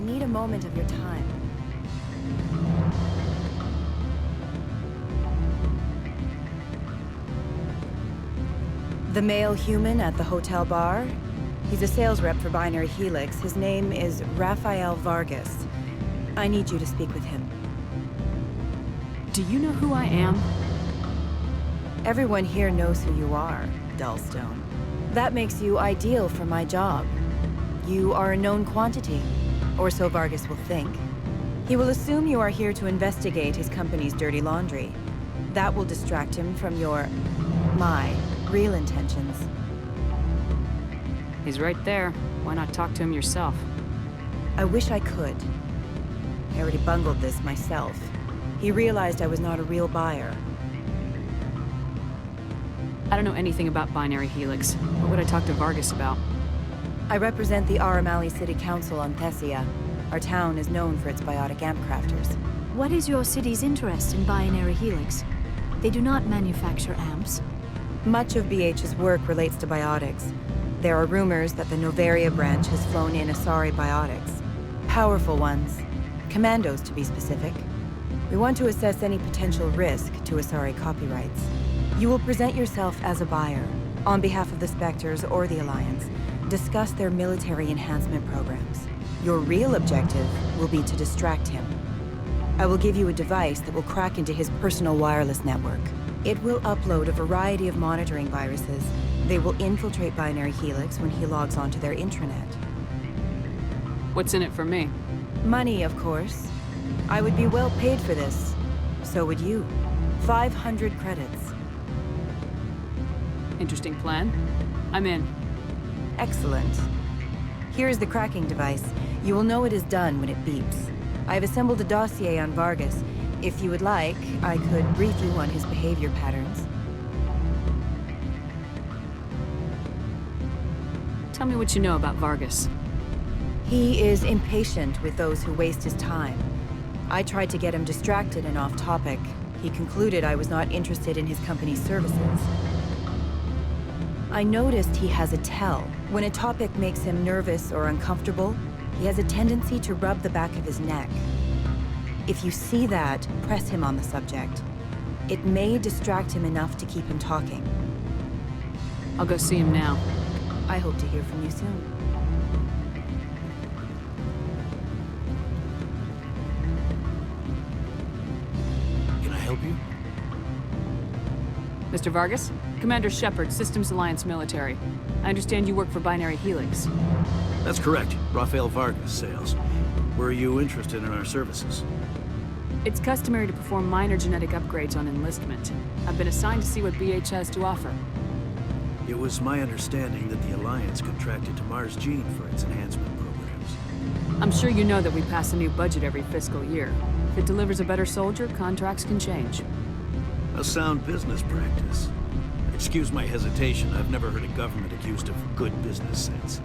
need a moment of your time. The male human at the hotel bar? He's a sales rep for Binary Helix. His name is Rafael Vargas. I need you to speak with him. Do you know who I am? Everyone here knows who you are, Dullstone. That makes you ideal for my job. You are a known quantity, or so Vargas will think. He will assume you are here to investigate his company's dirty laundry. That will distract him from my real intentions. He's right there. Why not talk to him yourself? I wish I could. I already bungled this myself. He realized I was not a real buyer. I don't know anything about Binary Helix. What would I talk to Vargas about? I represent the Aramali City Council on Thessia. Our town is known for its biotic amp crafters. What is your city's interest in Binary Helix? They do not manufacture amps. Much of BH's work relates to biotics. There are rumors that the Novaria branch has flown in Asari biotics. Powerful ones. Commandos, to be specific. We want to assess any potential risk to Asari copyrights. You will present yourself as a buyer, on behalf of the Spectres or the Alliance. Discuss their military enhancement programs. Your real objective will be to distract him. I will give you a device that will crack into his personal wireless network. It will upload a variety of monitoring viruses. They will infiltrate Binary Helix when he logs onto their intranet. What's in it for me? Money, of course. I would be well paid for this. So would you. 500 credits. Interesting plan. I'm in. Excellent. Here is the cracking device. You will know it is done when it beeps. I have assembled a dossier on Vargas. If you would like, I could brief you on his behavior patterns. Tell me what you know about Vargas. He is impatient with those who waste his time. I tried to get him distracted and off topic. He concluded I was not interested in his company's services. I noticed he has a tell. When a topic makes him nervous or uncomfortable, he has a tendency to rub the back of his neck. If you see that, press him on the subject. It may distract him enough to keep him talking. I'll go see him now. I hope to hear from you soon. Can I help you? Mr. Vargas? Commander Shepard, Systems Alliance Military. I understand you work for Binary Helix. That's correct. Rafael Vargas, sales. Were you interested in our services? It's customary to perform minor genetic upgrades on enlistment. I've been assigned to see what BH has to offer. It was my understanding that the Alliance contracted to Mars Gene for its enhancement programs. I'm sure you know that we pass a new budget every fiscal year. If it delivers a better soldier, contracts can change. A sound business practice. Excuse my hesitation, I've never heard a government accused of good business sense.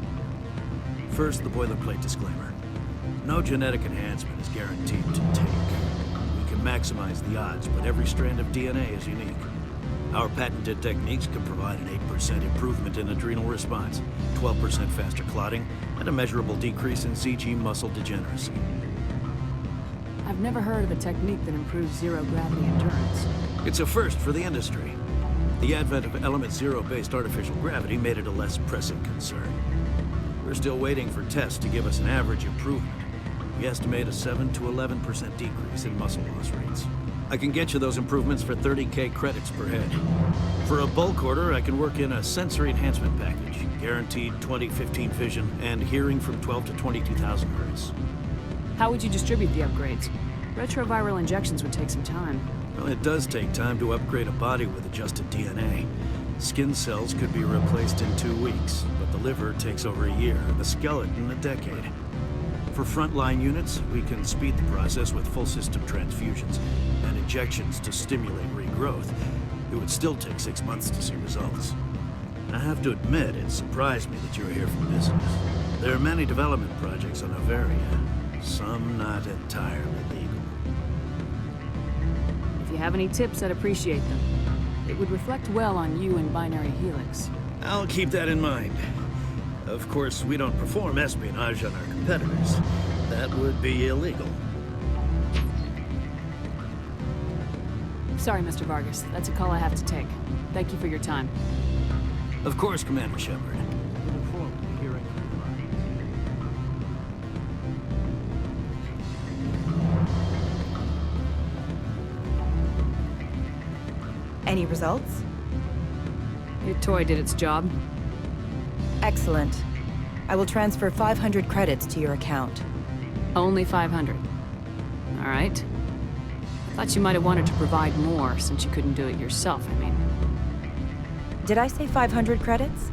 First, the boilerplate disclaimer. No genetic enhancement is guaranteed to take. We can maximize the odds, but every strand of DNA is unique. Our patented techniques can provide an 8% improvement in adrenal response, 12% faster clotting, and a measurable decrease in CG muscle degeneracy. I've never heard of a technique that improves zero-gravity endurance. It's a first for the industry. The advent of Element Zero-based artificial gravity made it a less pressing concern. We're still waiting for tests to give us an average improvement. We estimate a 7 to 11% decrease in muscle loss rates. I can get you those improvements for 30K credits per head. For a bulk order, I can work in a sensory enhancement package, guaranteed 20/15 vision, and hearing from 12 to 22,000 hertz. How would you distribute the upgrades? Retroviral injections would take some time. Well, it does take time to upgrade a body with adjusted DNA. Skin cells could be replaced in 2 weeks, but the liver takes over a year, and the skeleton a decade. For frontline units, we can speed the process with full system transfusions and injections to stimulate regrowth. It would still take 6 months to see results. I have to admit, it surprised me that you were here for business. There are many development projects on Novaria, some not entirely legal. If you have any tips, I'd appreciate them. It would reflect well on you and Binary Helix. I'll keep that in mind. Of course, we don't perform espionage on our competitors. That would be illegal. Sorry, Mr. Vargas. That's a call I have to take. Thank you for your time. Of course, Commander Shepard. We look forward to hearing from you. Any results? Your toy did its job. Excellent. I will transfer 500 credits to your account. Only 500. All right. I thought you might have wanted to provide more since you couldn't do it yourself, I mean. Did I say 500 credits?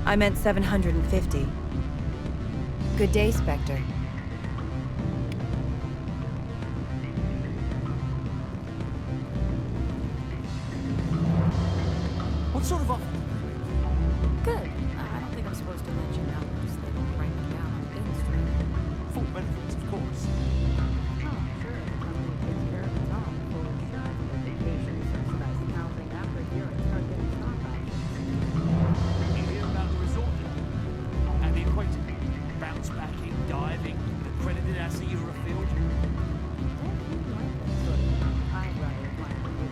I meant 750. Good day, Spectre. What sort of offer? Good. I don't think I'm supposed to mention numbers. They don't write them down on Thin Street. Full benefits, of course. Oh, sure. The company takes care of its own. Full insurance, vacation, subsidized housing. After a year, I start getting stock options. You hear about the resort? And the equator. Bounce backing, diving, accredited as a Eurofield. Don't you like that sort of thing? I'd rather apply for you.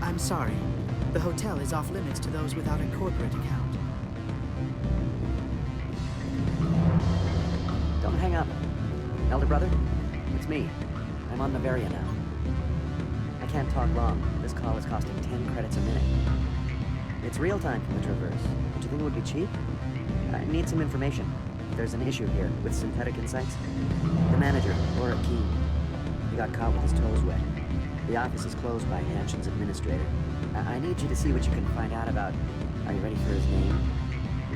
I'm sorry. The hotel is off limits to those without a corporate account. Don't hang up. Elder brother, it's me. I'm on Noveria now. I can't talk long. This call is costing 10 credits a minute. It's real time from the Traverse. Did you think it would be cheap? I need some information. There's an issue here with Synthetic Insights. The manager, Laura Keene. He got caught with his toes wet. The office is closed by Hanshin's administrator. I need you to see what you can find out about... Are you ready for his name?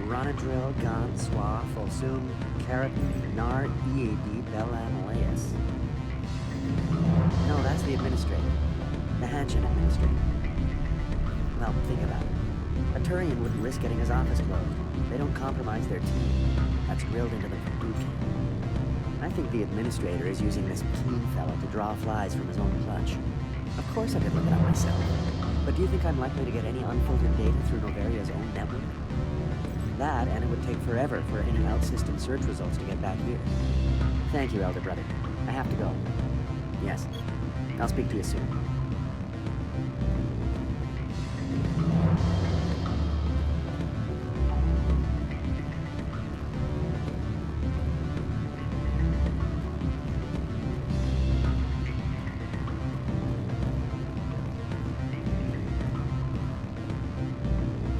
Ronadril Gon Swa Folsum Keratin Nar Ead Belamaleus. No, that's the administrator. The Hanshin administrator. Well, think about it. A Turian wouldn't risk getting his office closed. They don't compromise their team. That's drilled into them from boot camp. I think the administrator is using this Keene fella to draw flies from his own clutch. Of course I could look it up myself. But do you think I'm likely to get any unfiltered data through Noveria's own network? That, and it would take forever for any out-system search results to get back here. Thank you, Elder Brother. I have to go. Yes. I'll speak to you soon.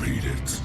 Beat it.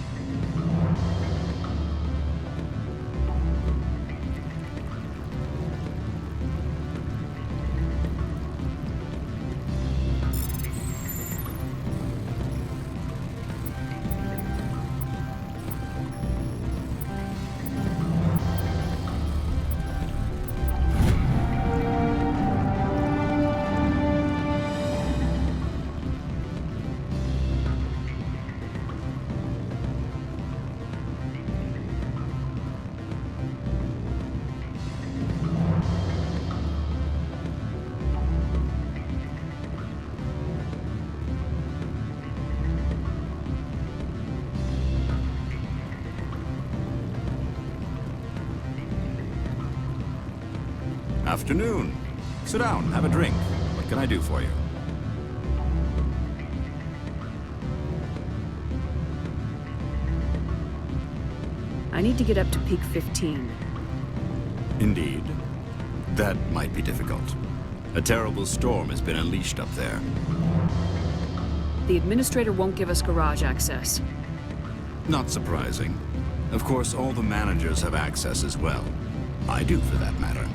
Afternoon. Sit down, have a drink. What can I do for you? I need to get up to peak 15. Indeed. That might be difficult. A terrible storm has been unleashed up there. the Administrator won't give us garage access. Not surprising. Of course, all the managers have access as well. I do, for that matter.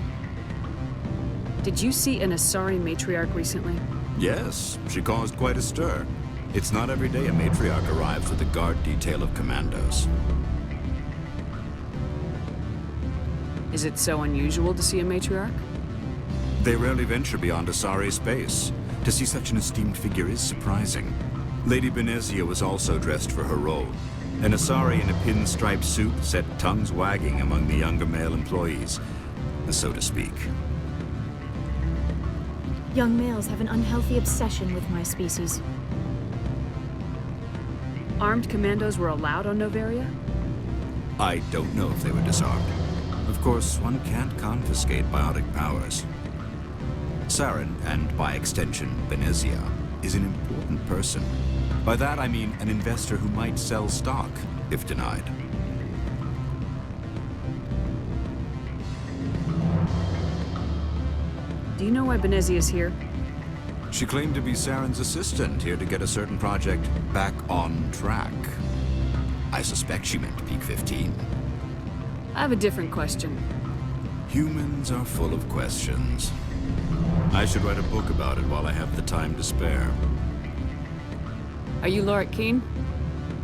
Did you see an Asari matriarch recently? Yes, she caused quite a stir. It's not every day a matriarch arrives with a guard detail of commandos. Is it so unusual to see a matriarch? They rarely venture beyond Asari space. To see such an esteemed figure is surprising. Lady Benezia was also dressed for her role. An Asari in a pinstripe suit set tongues wagging among the younger male employees, so to speak. Young males have an unhealthy obsession with my species. Armed commandos were allowed on Noveria? I don't know if they were disarmed. Of course, one can't confiscate biotic powers. Saren, and by extension, Benezia, is an important person. By that I mean an investor who might sell stock, if denied. Do you know why Benezia is here? She claimed to be Saren's assistant, here to get a certain project back on track. I suspect she meant Peak 15. I have a different question. Humans are full of questions. I should write a book about it while I have the time to spare. Are you Lorik Keen?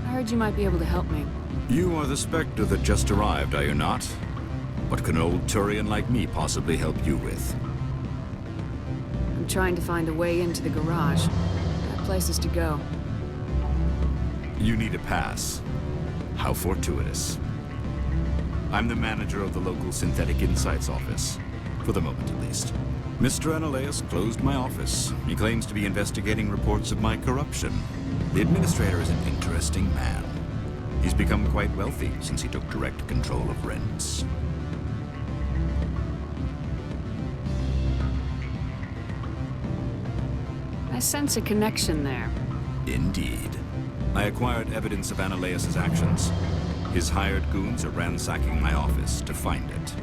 I heard you might be able to help me. You are the Spectre that just arrived, are you not? What can an old Turian like me possibly help you with? I'm trying to find a way into the garage. Got places to go. You need a pass. How fortuitous. I'm the manager of the local Synthetic Insights office. For the moment, at least. Mr. Analeas closed my office. He claims to be investigating reports of my corruption. The administrator is an interesting man. He's become quite wealthy since he took direct control of rents. I sense a connection there. Indeed. I acquired evidence of Analeas' actions. His hired goons are ransacking my office to find it.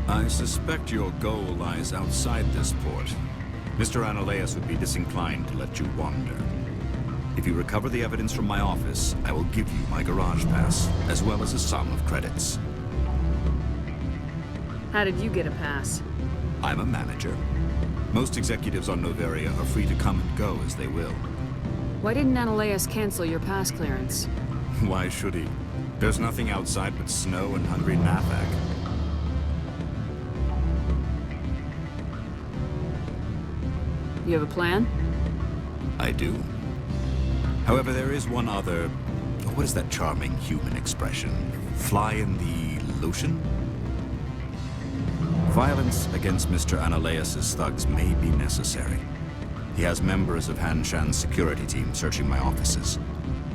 I suspect your goal lies outside this port. Mr. Analeas would be disinclined to let you wander. If you recover the evidence from my office, I will give you my garage pass, as well as a sum of credits. How did you get a pass? I'm a manager. Most executives on Noveria are free to come and go as they will. Why didn't Analeas cancel your pass clearance? Why should he? There's nothing outside but snow and hungry Nafak. You have a plan? I do. However, there is one other... What is that charming human expression? Fly in the lotion? Violence against Mr. Analeas' thugs may be necessary. He has members of Han Shan's security team searching my offices.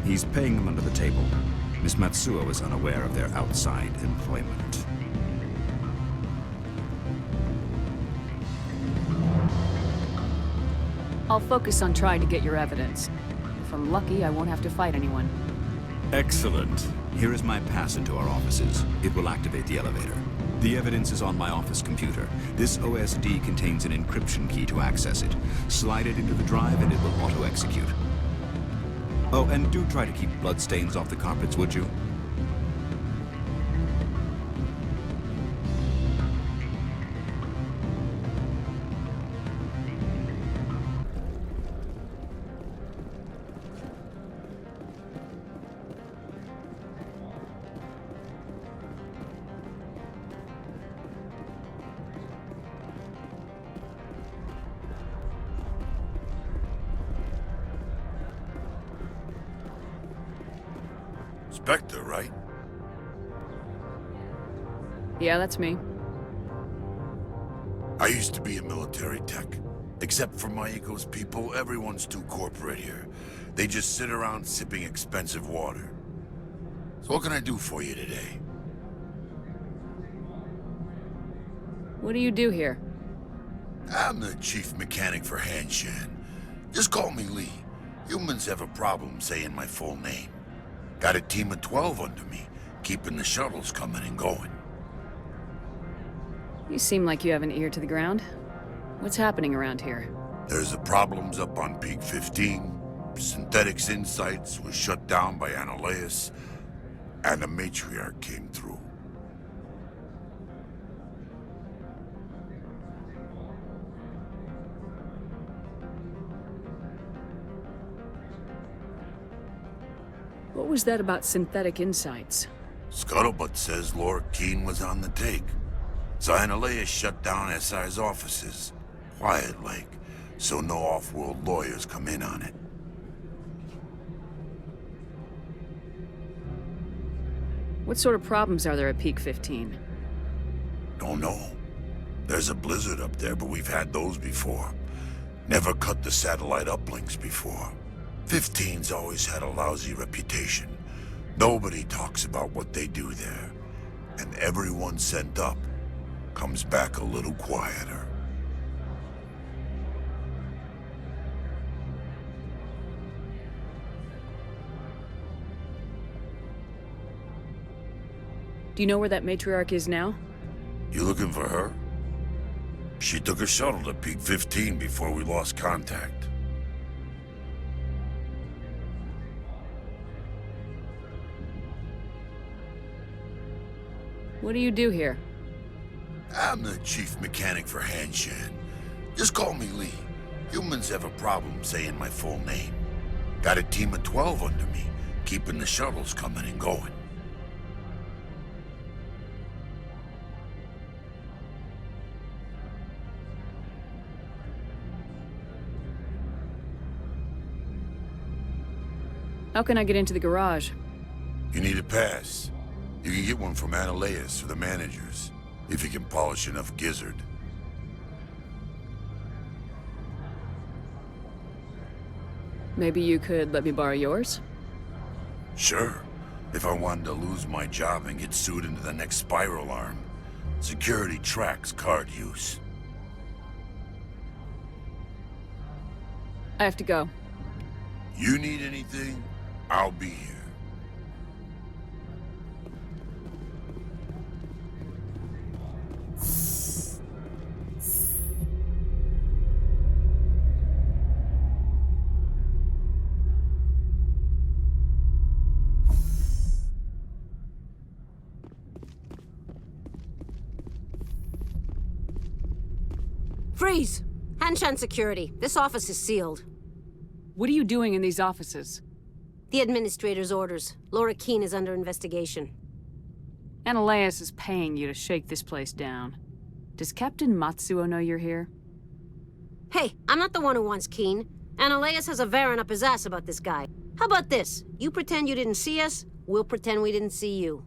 He's paying them under the table. Miss Matsuo is unaware of their outside employment. I'll focus on trying to get your evidence. If I'm lucky, I won't have to fight anyone. Excellent. Here is my pass into our offices. It will activate the elevator. The evidence is on my office computer. This OSD contains an encryption key to access it. Slide it into the drive and it will auto-execute. Oh, and do try to keep bloodstains off the carpets, would you? Spectre, right? Yeah, that's me. I used to be a military tech. Except for Maiko's people, everyone's too corporate here. They just sit around sipping expensive water. So what can I do for you today? What do you do here? I'm the chief mechanic for Han Shan. Just call me Lee. Humans have a problem saying my full name. Got a team of 12 under me, keeping the shuttles coming and going. You seem like you have an ear to the ground. What's happening around here? There's the problems up on Peak 15. Synthetics Insights was shut down by Ananias, and the Matriarch came through. What was that about Synthetic Insights? Scuttlebutt says Laura Keene was on the take. So Ananias shut down SI's offices, quiet-like, so no off-world lawyers come in on it. What sort of problems are there at Peak 15? Don't know. There's a blizzard up there, but we've had those before. Never cut the satellite uplinks before. 15's always had a lousy reputation. Nobody talks about what they do there. And everyone sent up comes back a little quieter. Do you know where that Matriarch is now? You looking for her? She took a shuttle to Peak 15 before we lost contact. What do you do here? I'm the chief mechanic for Hanshan. Just call me Lee. Humans have a problem saying my full name. Got a team of 12 under me, keeping the shuttles coming and going. How can I get into the garage? You need a pass. You can get one from Ananias or the managers, if you can polish enough gizzard. Maybe you could let me borrow yours? Sure, if I wanted to lose my job and get sued into the next spiral arm. Security tracks card use. I have to go. You need anything, I'll be here. Freeze! Hanshan Security. This office is sealed. What are you doing in these offices? The administrator's orders. Laura Keene is under investigation. Ananias is paying you to shake this place down. Does Captain Matsuo know you're here? Hey, I'm not the one who wants Keene. Ananias has a Varen up his ass about this guy. How about this? You pretend you didn't see us, we'll pretend we didn't see you.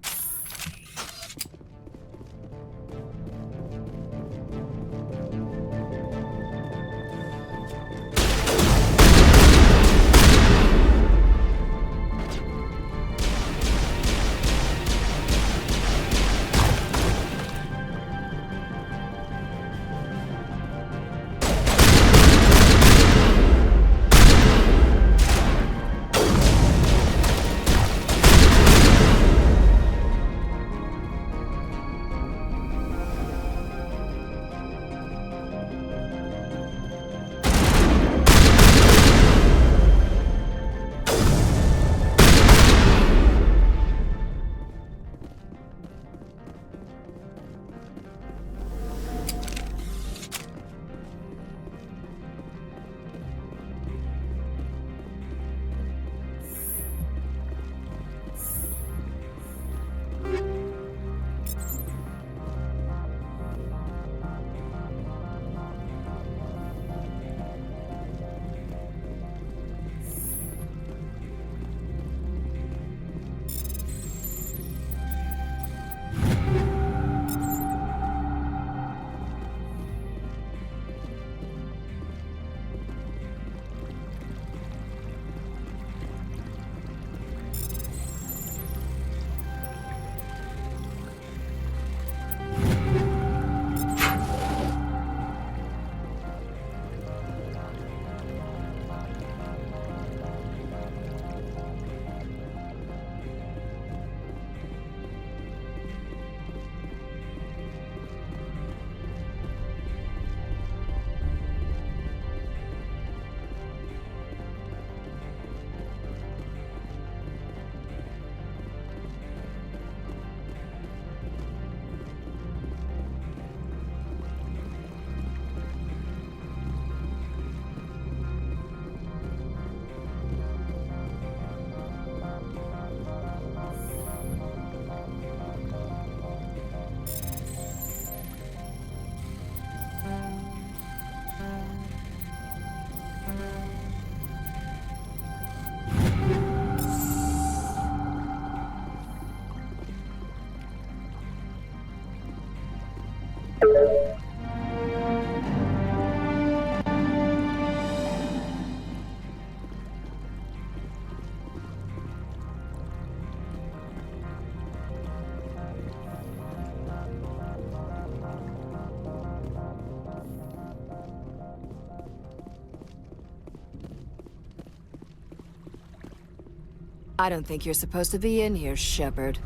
I don't think you're supposed to be in here, Shepard.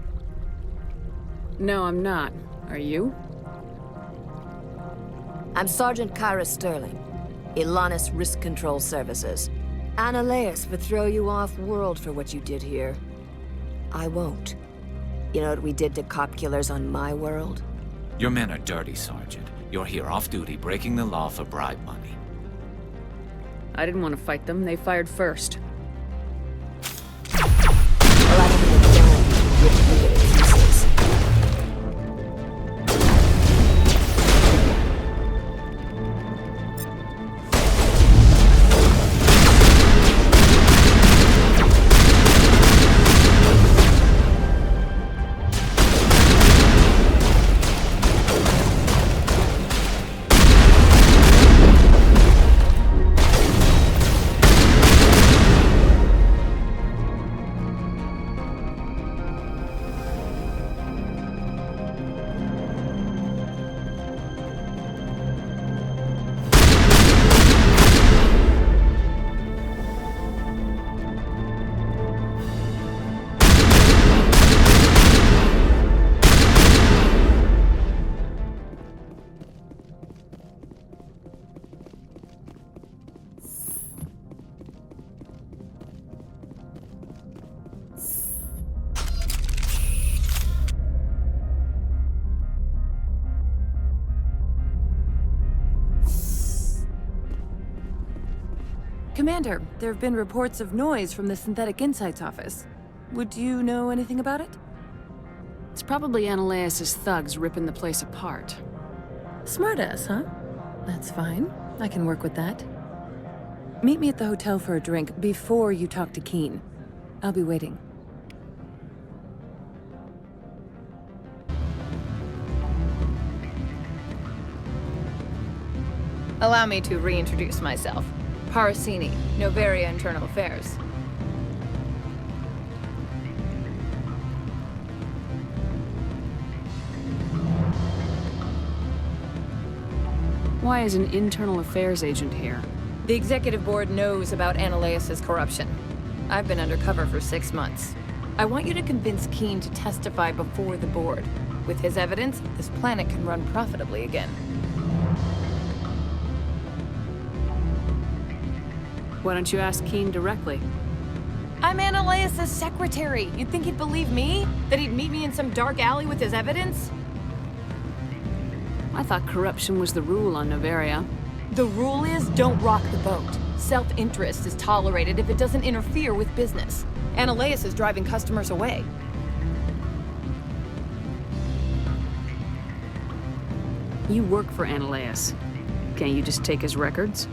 No, I'm not. Are you? I'm Sergeant Kyra Sterling, Ilanis Risk Control Services. Annaleus would throw you off-world for what you did here. I won't. You know what we did to cop killers on my world? Your men are dirty, Sergeant. You're here off-duty, breaking the law for bribe money. I didn't want to fight them. They fired first. Well, I don't think it's done. Rip me to pieces. Commander, there have been reports of noise from the Synthetic Insights office. Would you know anything about it? It's probably Annaleus' thugs ripping the place apart. Smartass, huh? That's fine. I can work with that. Meet me at the hotel for a drink before you talk to Keen. I'll be waiting. Allow me to reintroduce myself. Parasini, Noveria Internal Affairs. Why is an internal affairs agent here? The executive board knows about Annaleus' corruption. I've been undercover for 6 months. I want you to convince Keen to testify before the board. With his evidence, this planet can run profitably again. Why don't you ask Keen directly? I'm Annaleus' secretary. You'd think he'd believe me? That he'd meet me in some dark alley with his evidence? I thought corruption was the rule on Noveria. The rule is, don't rock the boat. Self-interest is tolerated if it doesn't interfere with business. Annaleus is driving customers away. You work for Annaleus. Can't you just take his records?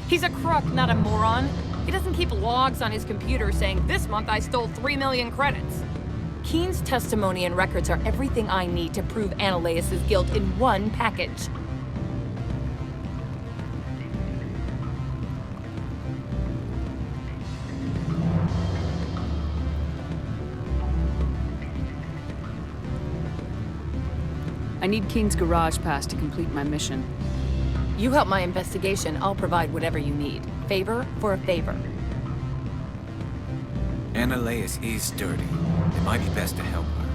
He's a crook, not a moron. He doesn't keep logs on his computer saying, this month I stole 3 million credits. Keen's testimony and records are everything I need to prove Annaleus' guilt in one package. I need Keen's garage pass to complete my mission. You help my investigation, I'll provide whatever you need. Favor for a favor. Annaleus is dirty. It might be best to help her.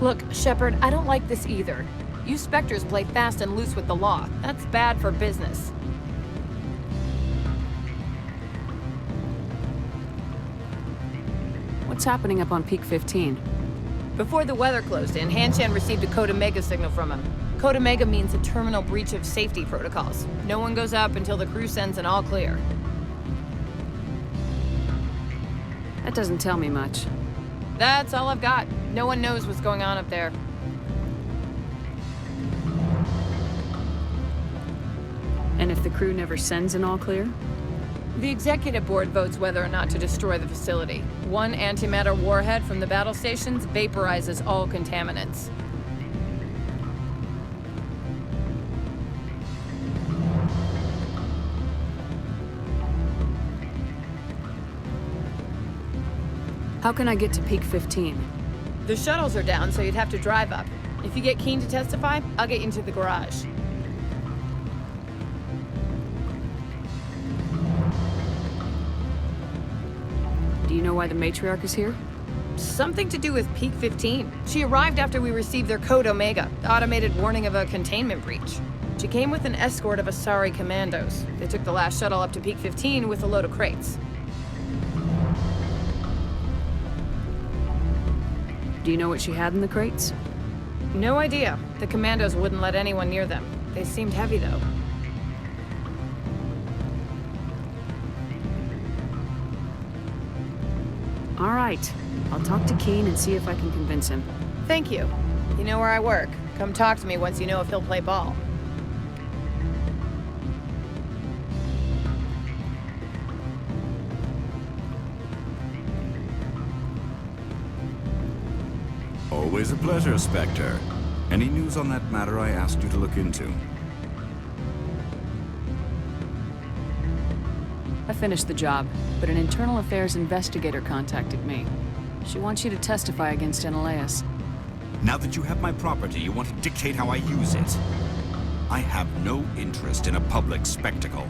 Look, Shepard, I don't like this either. You Spectres play fast and loose with the law. That's bad for business. What's happening up on Peak 15? Before the weather closed in, Hanshan received a Code Omega signal from him. Code Omega means a terminal breach of safety protocols. No one goes up until the crew sends an all clear. That doesn't tell me much. That's all I've got. No one knows what's going on up there. And if the crew never sends an all clear? The executive board votes whether or not to destroy the facility. One antimatter warhead from the battle stations vaporizes all contaminants. How can I get to Peak 15? The shuttles are down, so you'd have to drive up. If you get Keen to testify, I'll get you into the garage. Do you know why the matriarch is here? Something to do with Peak 15. She arrived after we received their Code Omega, the automated warning of a containment breach. She came with an escort of Asari commandos. They took the last shuttle up to Peak 15 with a load of crates. Do you know what she had in the crates? No idea. The commandos wouldn't let anyone near them. They seemed heavy, though. All right. I'll talk to Keen and see if I can convince him. Thank you. You know where I work. Come talk to me once you know if he'll play ball. Always a pleasure, Spectre. Any news on that matter I asked you to look into? I finished the job, but an internal affairs investigator contacted me. She wants you to testify against Eneleus. Now that you have my property, you want to dictate how I use it. I have no interest in a public spectacle.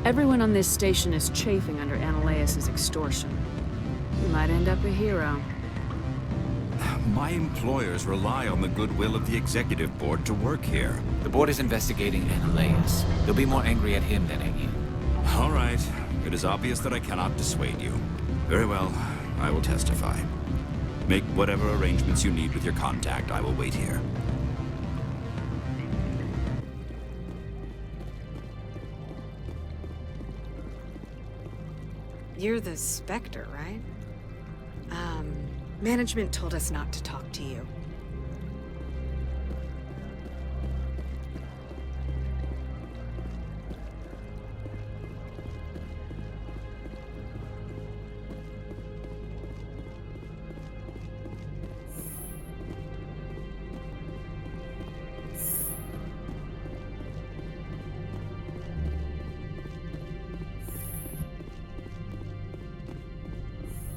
Everyone on this station is chafing under Eneleus' extortion. You might end up a hero. My employers rely on the goodwill of the executive board to work here. The board is investigating Eneleus. They'll be more angry at him than at you. All right. It is obvious that I cannot dissuade you. Very well. I will testify. Make whatever arrangements you need with your contact. I will wait here. You're the Spectre, right? Management told us not to talk to you.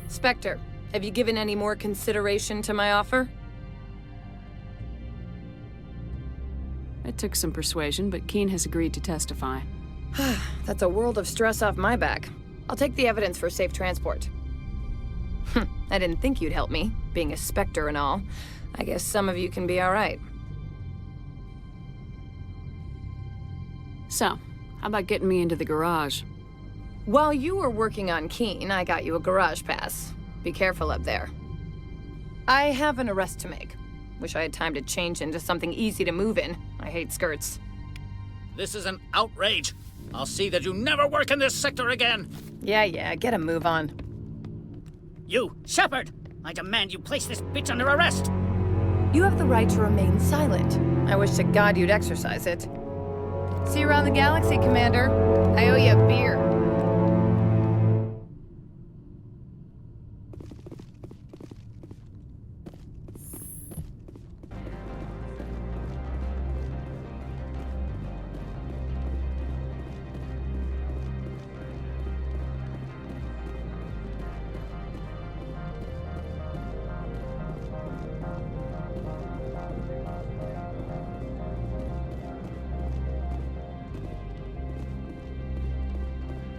Spectre, have you given any more consideration to my offer? It took some persuasion, but Keen has agreed to testify. That's a world of stress off my back. I'll take the evidence for safe transport. I didn't think you'd help me, being a Spectre and all. I guess some of you can be all right. So, how about getting me into the garage? While you were working on Keen, I got you a garage pass. Be careful up there. I have an arrest to make. Wish I had time to change into something easy to move in. I hate skirts. This is an outrage. I'll see that you never work in this sector again. Yeah, get a move on. You, Shepard! I demand you place this bitch under arrest! You have the right to remain silent. I wish to God you'd exercise it. See you around the galaxy, Commander. I owe you a beer.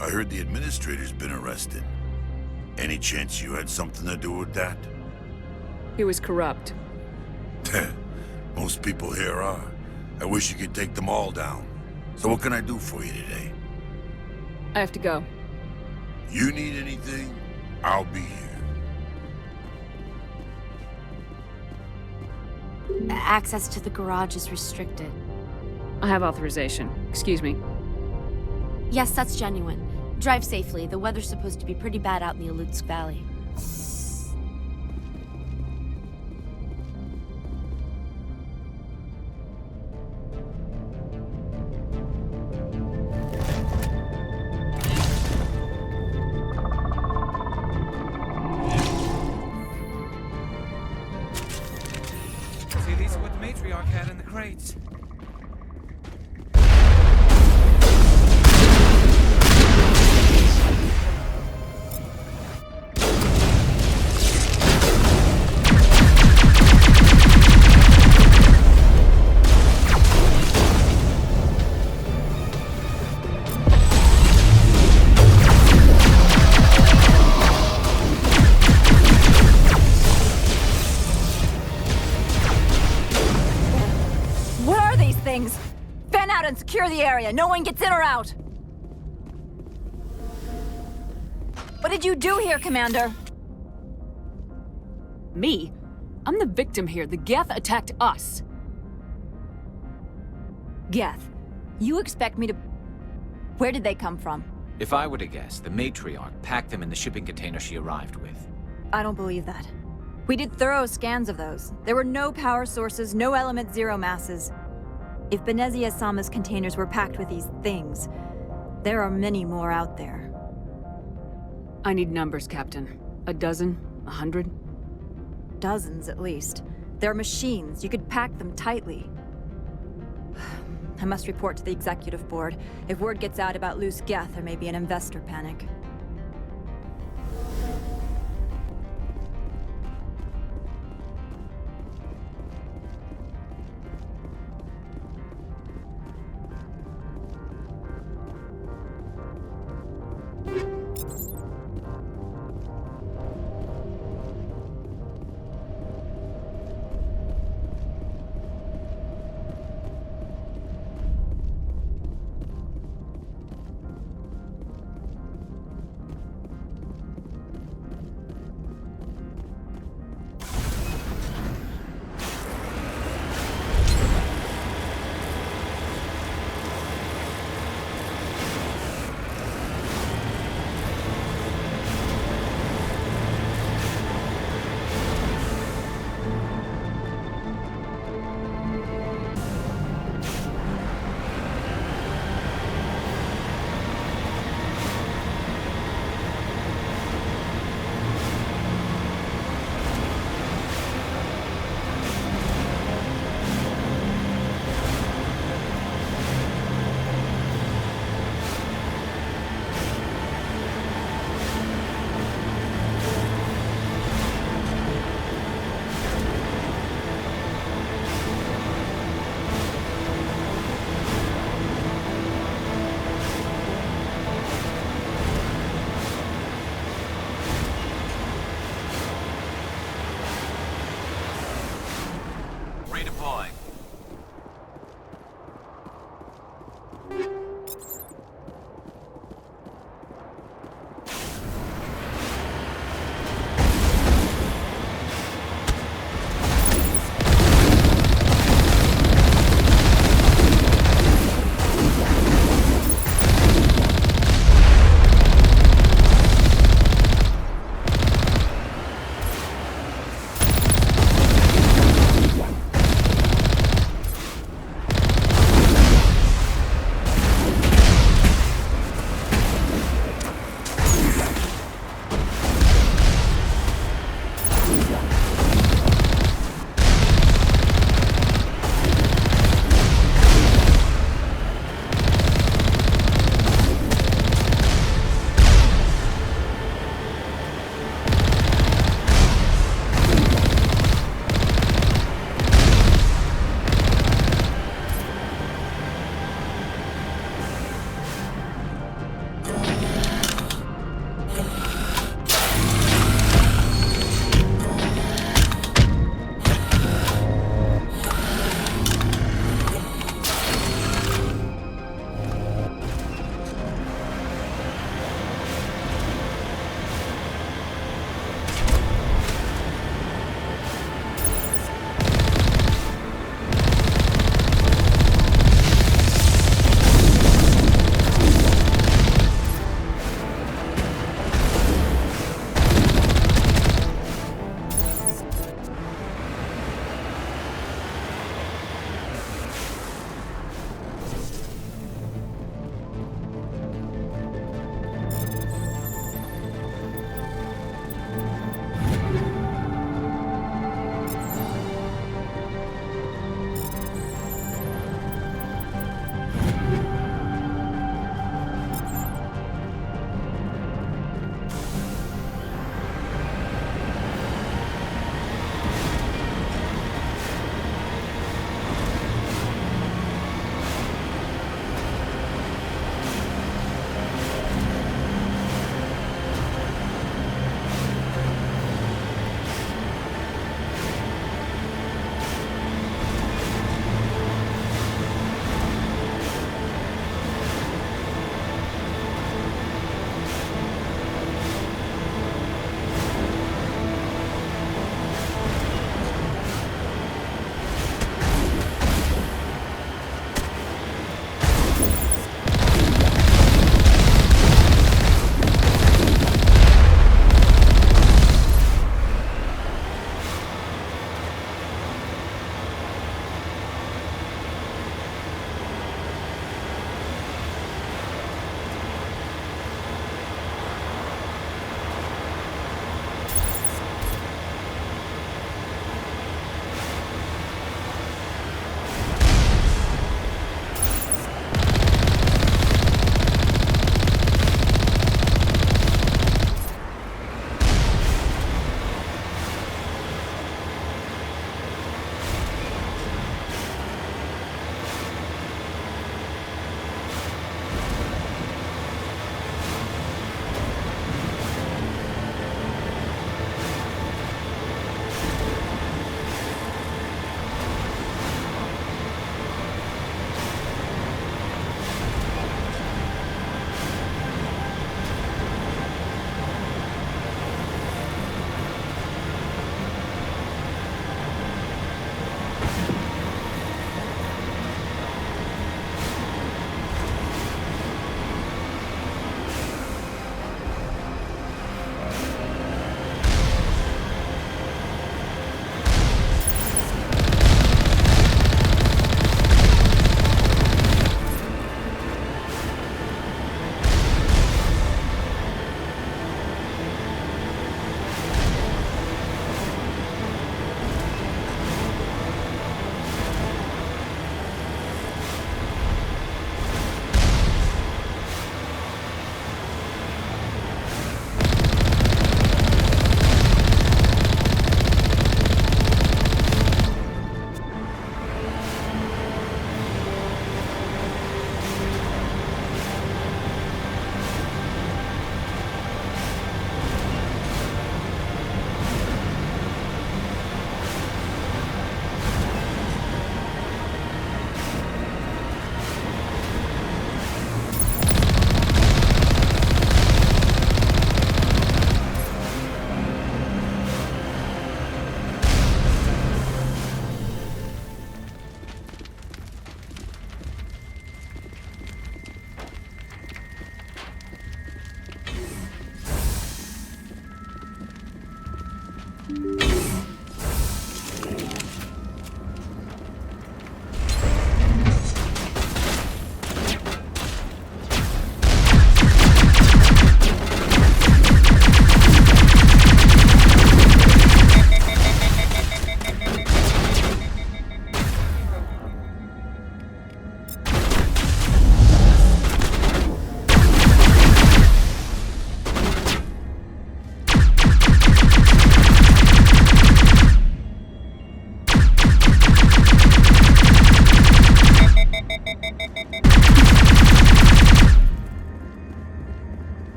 I heard the administrator's been arrested. Any chance you had something to do with that? He was corrupt. Most people here are. I wish you could take them all down. So what can I do for you today? I have to go. You need anything? I'll be here. Access to the garage is restricted. I have authorization. Excuse me. Yes, that's genuine. Drive safely. The weather's supposed to be pretty bad out in the Alutsk Valley. See, these are what the matriarch had in the crates. Secure the area. No one gets in or out. What did you do here, Commander? Me? I'm the victim here. The Geth attacked us. Geth, you expect me to... Where did they come from? If I were to guess, the matriarch packed them in the shipping container she arrived with. I don't believe that. We did thorough scans of those. There were no power sources, no element zero masses. If Benezia Sama's containers were packed with these things, there are many more out there. I need numbers, Captain. A dozen? 100? Dozens, at least. They're machines. You could pack them tightly. I must report to the executive board. If word gets out about loose Geth, there may be an investor panic.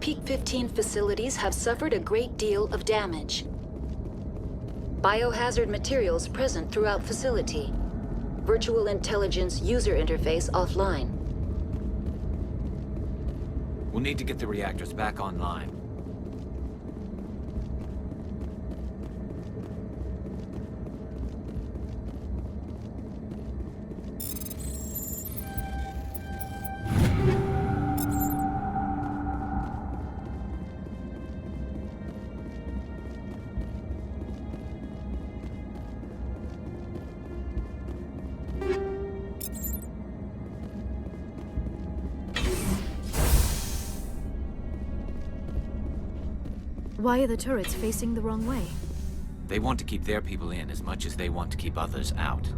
Peak 15 facilities have suffered a great deal of damage. Biohazard materials present throughout facility. Virtual intelligence user interface offline. We'll need to get the reactors back online. Why are the turrets facing the wrong way? They want to keep their people in as much as they want to keep others out.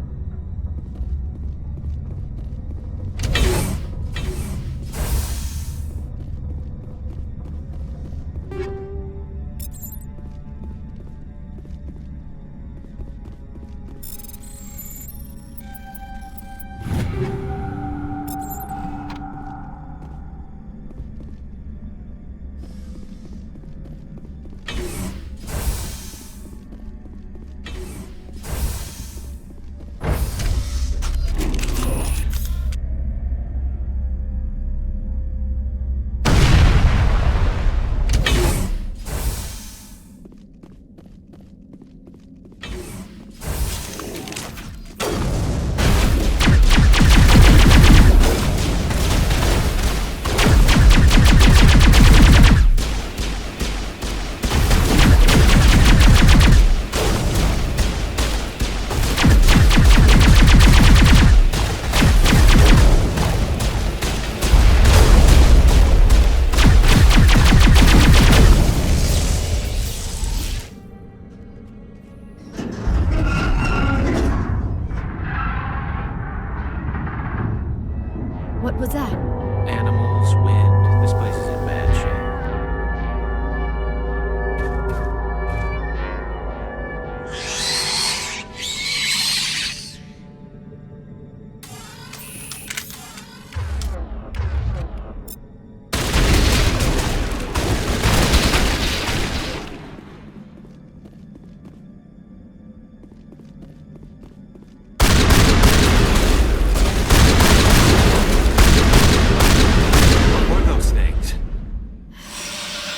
What was that? Animals, wind. This place is in bad shape.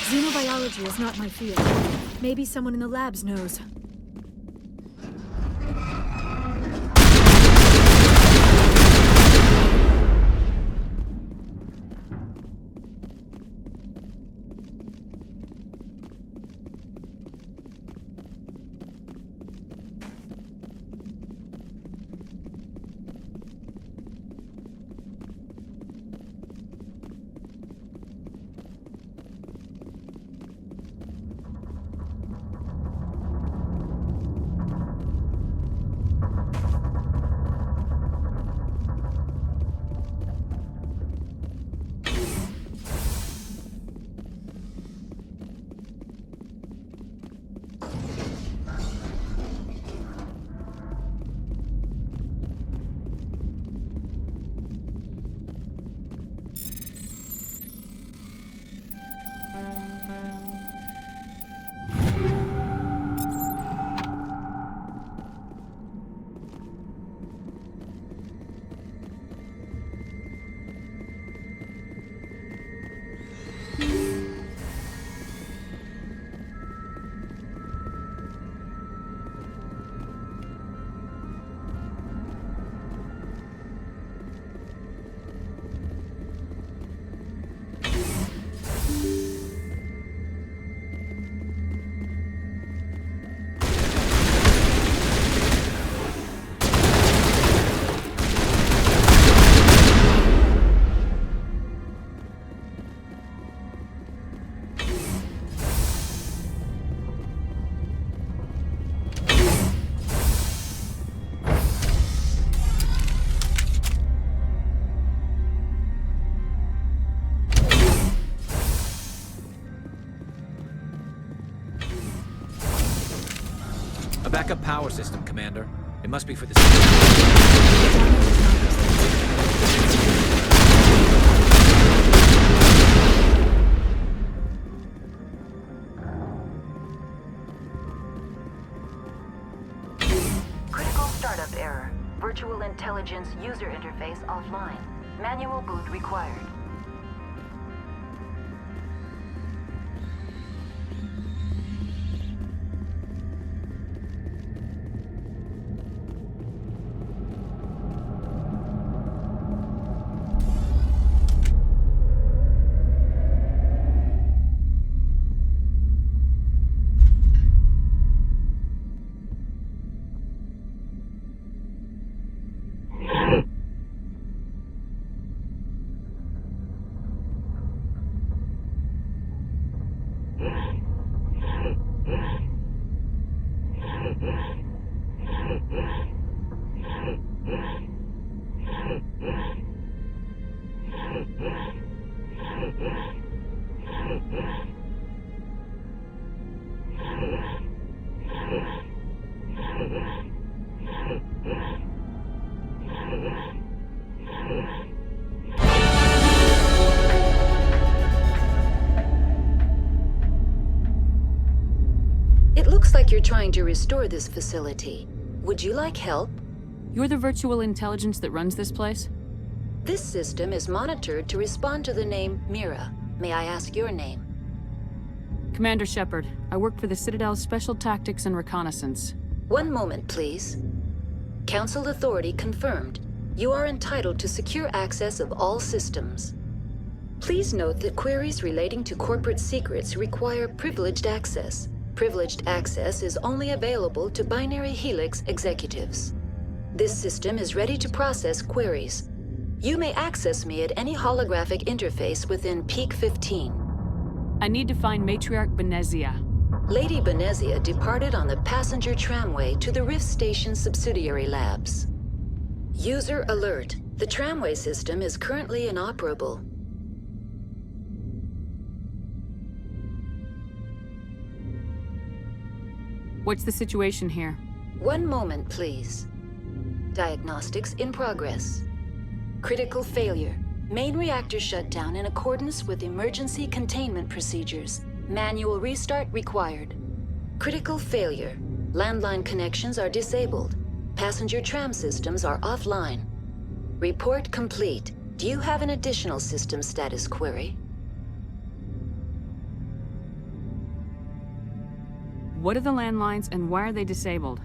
Xenobiology is not my field. Maybe someone in the labs knows. A backup power system, Commander. It must be for the... Virtual intelligence user interface offline. Manual boot required. It looks like you're trying to restore this facility. Would you like help? You're the virtual intelligence that runs this place? This system is monitored to respond to the name Mira. May I ask your name? Commander Shepard. I work for the Citadel's Special Tactics and Reconnaissance. One moment, please. Council authority confirmed. You are entitled to secure access of all systems. Please note that queries relating to corporate secrets require privileged access. Privileged access is only available to Binary Helix executives. This system is ready to process queries. You may access me at any holographic interface within Peak 15. I need to find Matriarch Benezia. Lady Benezia departed on the passenger tramway to the Rift Station subsidiary labs. User alert. The tramway system is currently inoperable. What's the situation here? One moment, please. Diagnostics in progress. Critical failure. Main reactor shut down in accordance with emergency containment procedures. Manual restart required. Critical failure. Landline connections are disabled. Passenger tram systems are offline. Report complete. Do you have an additional system status query? What are the landlines and why are they disabled?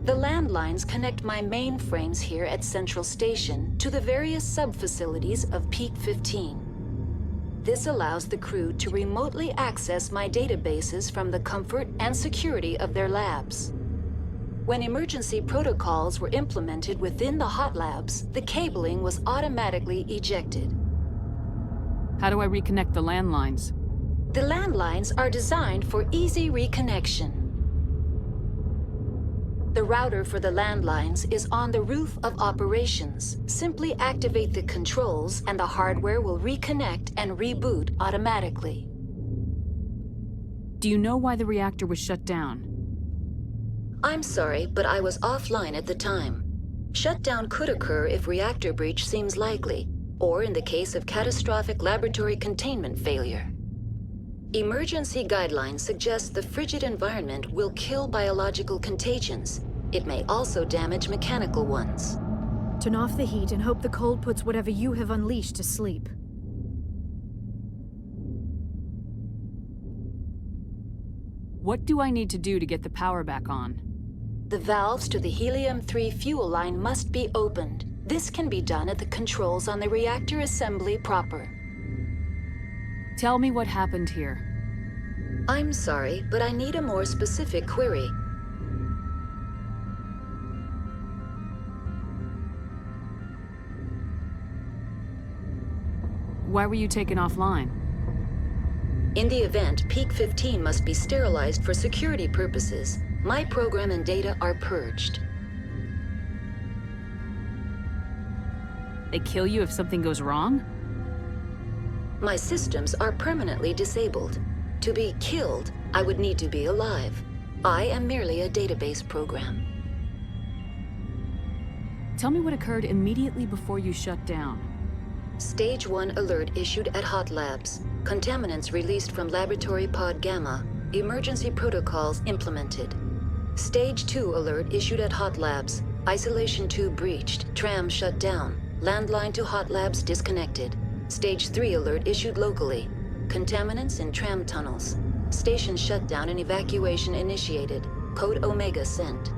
The landlines connect my mainframes here at Central Station to the various sub-facilities of Peak 15. This allows the crew to remotely access my databases from the comfort and security of their labs. When emergency protocols were implemented within the hot labs, the cabling was automatically ejected. How do I reconnect the landlines? The landlines are designed for easy reconnection. The router for the landlines is on the roof of operations. Simply activate the controls and the hardware will reconnect and reboot automatically. Do you know why the reactor was shut down? I'm sorry, but I was offline at the time. Shutdown could occur if reactor breach seems likely, or in the case of catastrophic laboratory containment failure. Emergency guidelines suggest the frigid environment will kill biological contagions. It may also damage mechanical ones. Turn off the heat and hope the cold puts whatever you have unleashed to sleep. What do I need to do to get the power back on? The valves to the Helium-3 fuel line must be opened. This can be done at the controls on the reactor assembly proper. Tell me what happened here. I'm sorry, but I need a more specific query. Why were you taken offline? In the event, Peak 15 must be sterilized for security purposes. My program and data are purged. They kill you if something goes wrong? My systems are permanently disabled. To be killed, I would need to be alive. I am merely a database program. Tell me what occurred immediately before you shut down. Stage 1 alert issued at Hot Labs. Contaminants released from Laboratory Pod Gamma. Emergency protocols implemented. Stage 2 alert issued at Hot Labs. Isolation 2 breached. Tram shut down. Landline to Hot Labs disconnected. Stage 3 alert issued locally. Contaminants in tram tunnels. Station shutdown and evacuation initiated. Code Omega sent.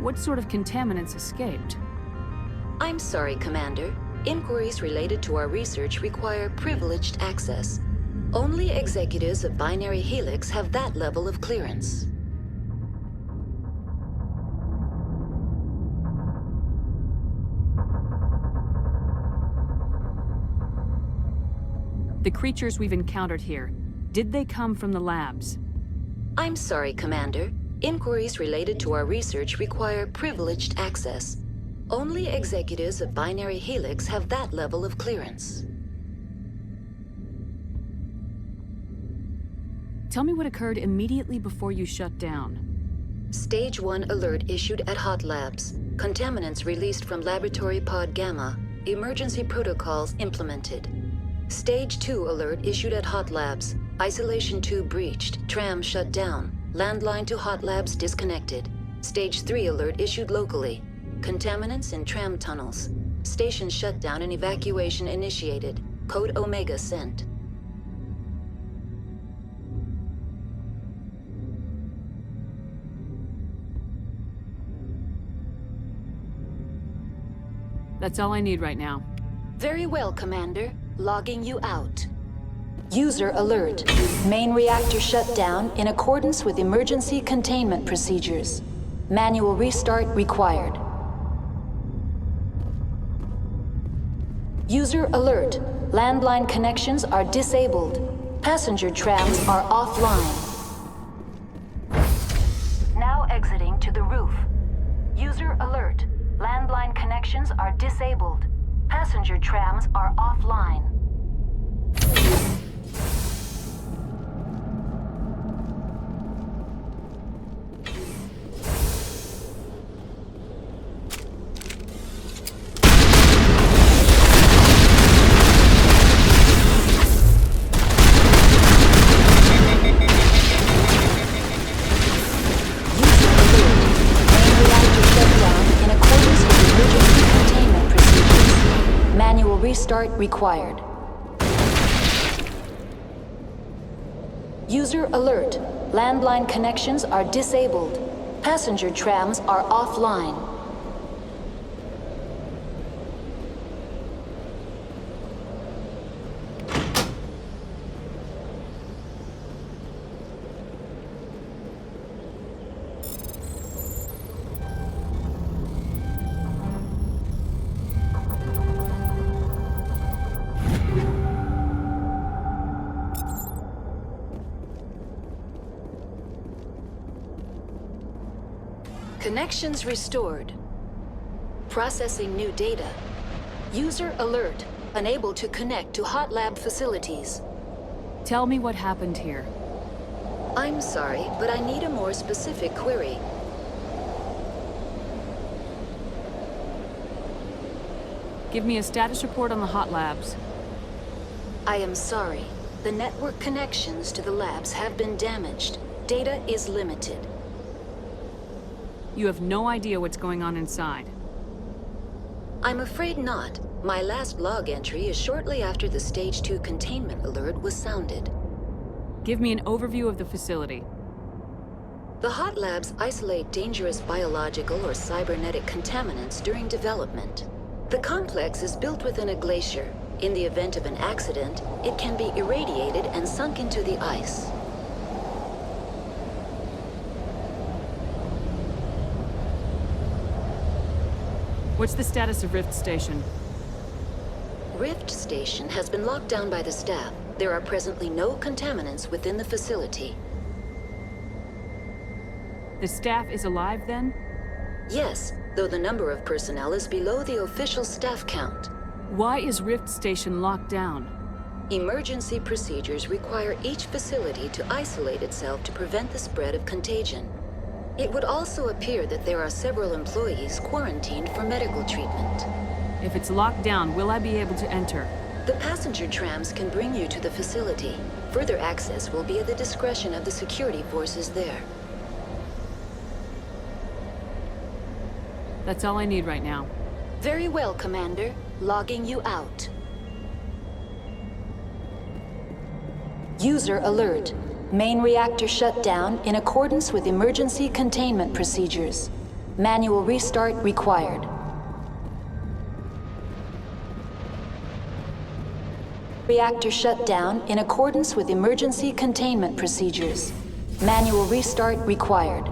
What sort of contaminants escaped? I'm sorry, Commander. Inquiries related to our research require privileged access. Only executives of Binary Helix have that level of clearance. The creatures we've encountered here, did they come from the labs? I'm sorry, Commander. Inquiries related to our research require privileged access. Only executives of Binary Helix have that level of clearance. Tell me what occurred immediately before you shut down. Stage 1 alert issued at Hot Labs. Contaminants released from Laboratory Pod Gamma. Emergency protocols implemented. Stage 2 alert issued at Hot Labs. Isolation 2 breached. Tram shut down. Landline to Hot Labs disconnected. Stage 3 alert issued locally. Contaminants in tram tunnels. Station shutdown and evacuation initiated. Code Omega sent. That's all I need right now. Very well, Commander. Logging you out. User alert. Main reactor shut down in accordance with emergency containment procedures. Manual restart required. User alert. Landline connections are disabled. Passenger trams are offline. Now exiting to the roof. User alert. Landline connections are disabled. Passenger trams are offline. Restart required. User alert. Landline connections are disabled. Passenger trams are offline. Connections restored. Processing new data. User alert. Unable to connect to Hot Lab facilities. Tell me what happened here. I'm sorry, but I need a more specific query. Give me a status report on the Hot Labs. I am sorry. The network connections to the labs have been damaged. Data is limited. You have no idea what's going on inside. I'm afraid not. My last log entry is shortly after the Stage 2 containment alert was sounded. Give me an overview of the facility. The Hot Labs isolate dangerous biological or cybernetic contaminants during development. The complex is built within a glacier. In the event of an accident, it can be irradiated and sunk into the ice. What's the status of Rift Station? Rift Station has been locked down by the staff. There are presently no contaminants within the facility. The staff is alive then? Yes, though the number of personnel is below the official staff count. Why is Rift Station locked down? Emergency procedures require each facility to isolate itself to prevent the spread of contagion. It would also appear that there are several employees quarantined for medical treatment. If it's locked down, will I be able to enter? The passenger trams can bring you to the facility. Further access will be at the discretion of the security forces there. That's all I need right now. Very well, Commander. Logging you out. User alert. Main reactor shut down in accordance with emergency containment procedures. Manual restart required. Reactor shut down in accordance with emergency containment procedures. Manual restart required.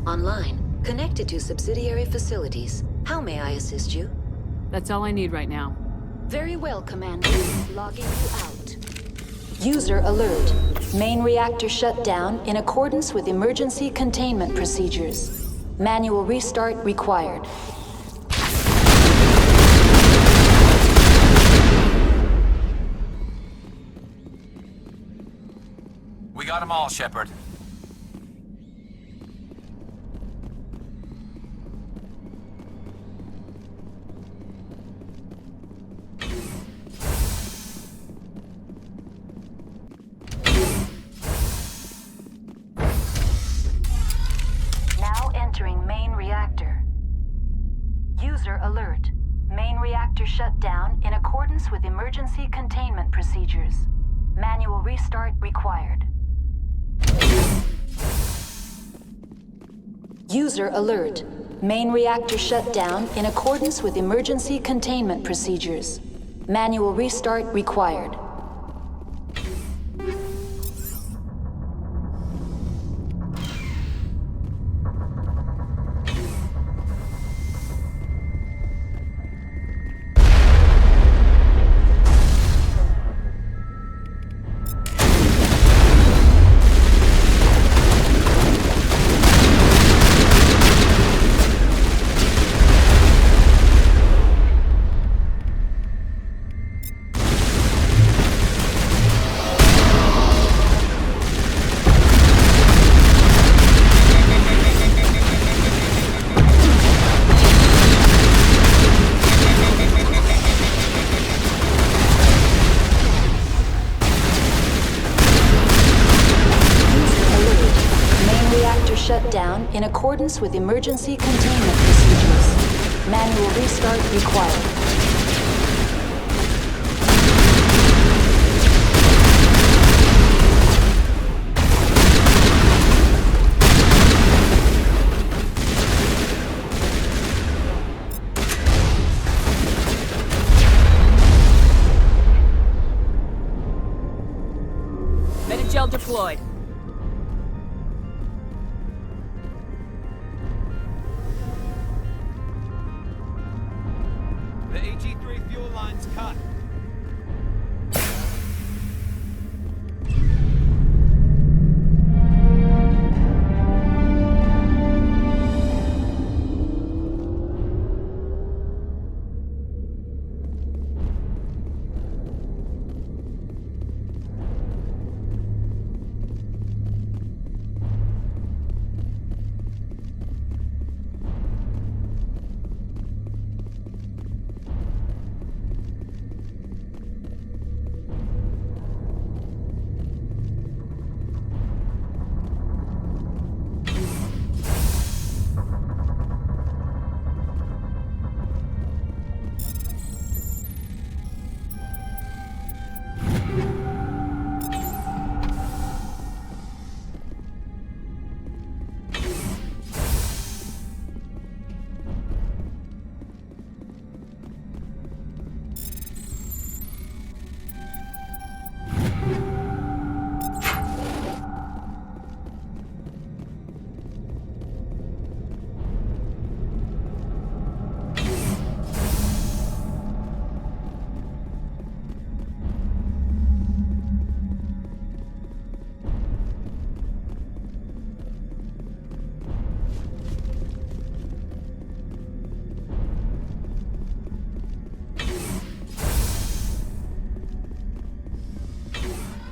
Online. Connected to subsidiary facilities. How may I assist you? That's all I need right now. Very well, Commander. Logging you out. User alert. Main reactor shut down in accordance with emergency containment procedures. Manual restart required. We got them all, Shepard. Now entering main reactor. User alert. Main reactor shut down in accordance with emergency containment procedures. Manual restart required. User alert. Main reactor shut down in accordance with emergency containment procedures. Manual restart required. Shut down in accordance with emergency containment procedures. Manual restart required. Metagel deployed. The AG-3 fuel line's cut.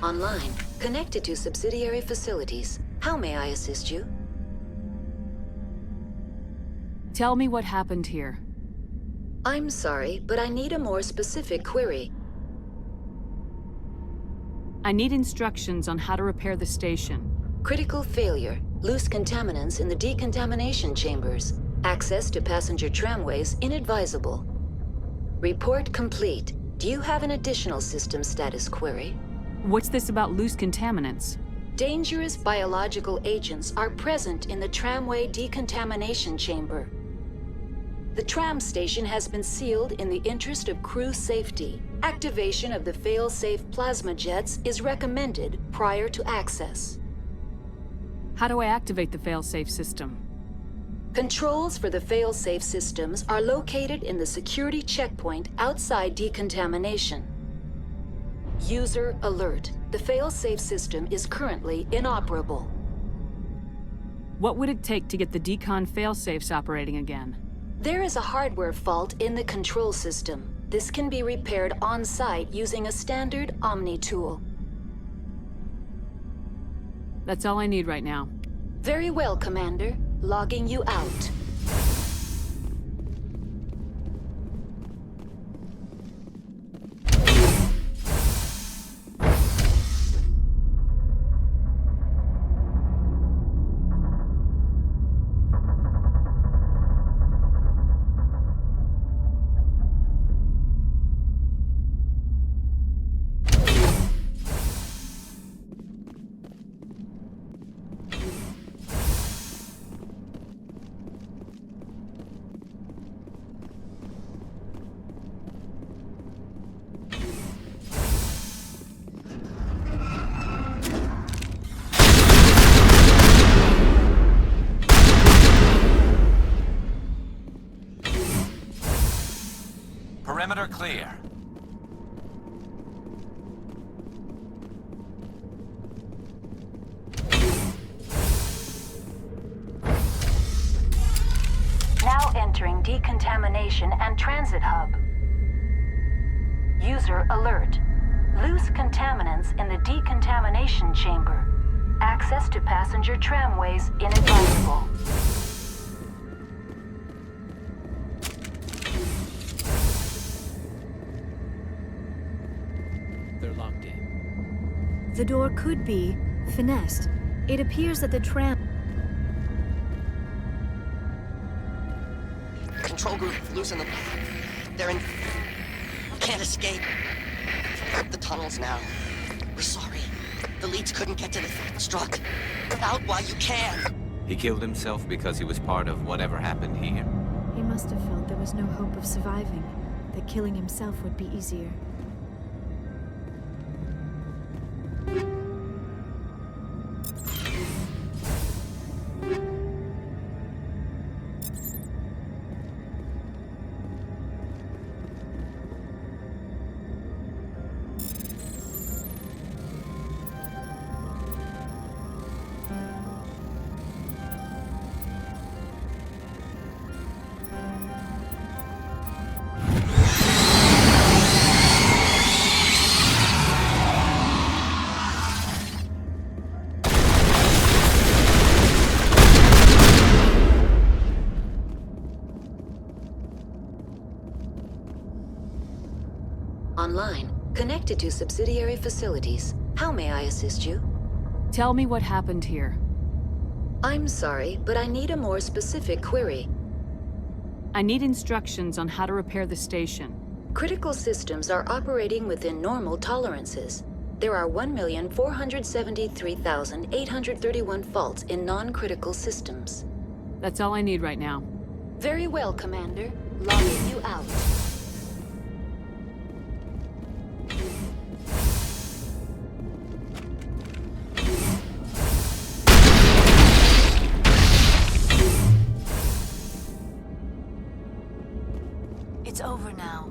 Online. Connected to subsidiary facilities. How may I assist you? Tell me what happened here. I'm sorry, but I need a more specific query. I need instructions on how to repair the station. Critical failure. Loose contaminants in the decontamination chambers. Access to passenger tramways inadvisable. Report complete. Do you have an additional system status query? What's this about loose contaminants? Dangerous biological agents are present in the tramway decontamination chamber. The tram station has been sealed in the interest of crew safety. Activation of the fail-safe plasma jets is recommended prior to access. How do I activate the fail-safe system? Controls for the fail-safe systems are located in the security checkpoint outside decontamination. User alert. The fail-safe system is currently inoperable. What would it take to get the decon fail-safes operating again? There is a hardware fault in the control system. This can be repaired on-site using a standard Omni tool. That's all I need right now. Very well, Commander. Logging you out. Perimeter clear. Now entering decontamination and transit hub. User alert. Loose contaminants in the decontamination chamber. Access to passenger tramways inadvisable. They're locked in. The door could be finessed. It appears that the tram... Control group, loosen them. They're in... Can't escape. The tunnels now. We're sorry. The leads couldn't get to the struck. Get out while you can. He killed himself because he was part of whatever happened here. He must have felt there was no hope of surviving, that killing himself would be easier. Online, connected to subsidiary facilities. How may I assist you? Tell me what happened here. I'm sorry, but I need a more specific query. I need instructions on how to repair the station. Critical systems are operating within normal tolerances. There are 1,473,831 faults in non-critical systems. That's all I need right now. Very well, Commander. Logging you out. It's over now.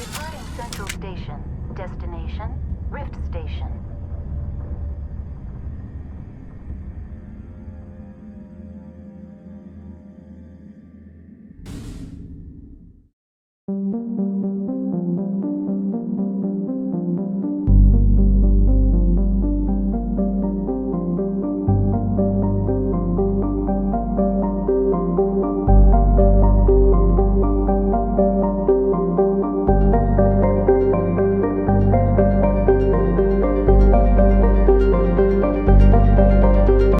Departing Central Station. Destination, Rift Station.